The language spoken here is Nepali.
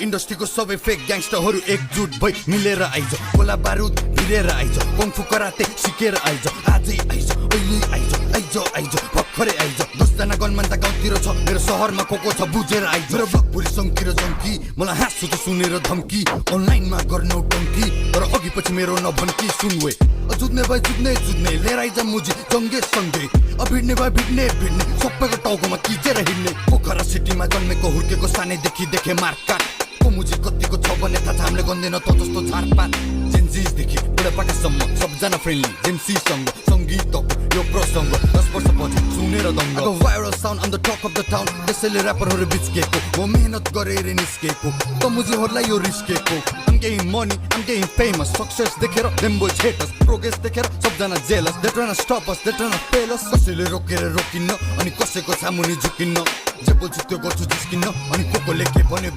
इन्डस्ट्रीको सबै फेक ग्याङ्स्टरहरू एकजुट भई मिलेर आइज गोला बारुद भिरेर आइज कङ्फु कराते सिकेर आइज आजै आइज अहिले आइज आइज आइज भर्खरै आइज 10 जना गनमान त गाउँतिर छ मेरो सहरमा को छ बुझेर आइज मेरो ब्लग भुरी सङ्किर जङ्की मलाई हाँसु त सुनेर धम्की अनलाइनमा गर्नु टङ्की तर अघि पछि मेरो नभन्की सुनवे जुत्ने भए जुत्ने लिएर आइज मुजी जङ्गे सँगै अभिड्ने भए भिड्ने सबैको टाउकोमा किचेर हिँड्ने पोखरा सिटीमा जन्मेको हुर्केको सानैदेखि देखे मार्काट मुजी कतिको छ भने थाहा छ हामीले गन्दैन त जस्तो झारपात जेन्जीदेखि बुढापाकासम्म सबजना फ्रेन्डली जेन्सीसँग सङ्गीतको यो प्रसङ्ग 10 वर्षपछि सुनेर दङ्ग viral sound on the talk of the town त्यसैले ऱ्यापरहरू बिच्केको म मेहनत गरेर निस्केको त मुजीहरूलाई यो रिस्केको I'm getting money, I'm getting famous Success देखेर them boys hate us Progress देखेर सबजना jealous They tryna stop us, they tryna fail us कसैले रोकेर रोकिन्न अनि कसैको सामुनि झुकिन्न जे बोल्छु त्यो गर्छु जिस्किन्न अनि को लेखे भने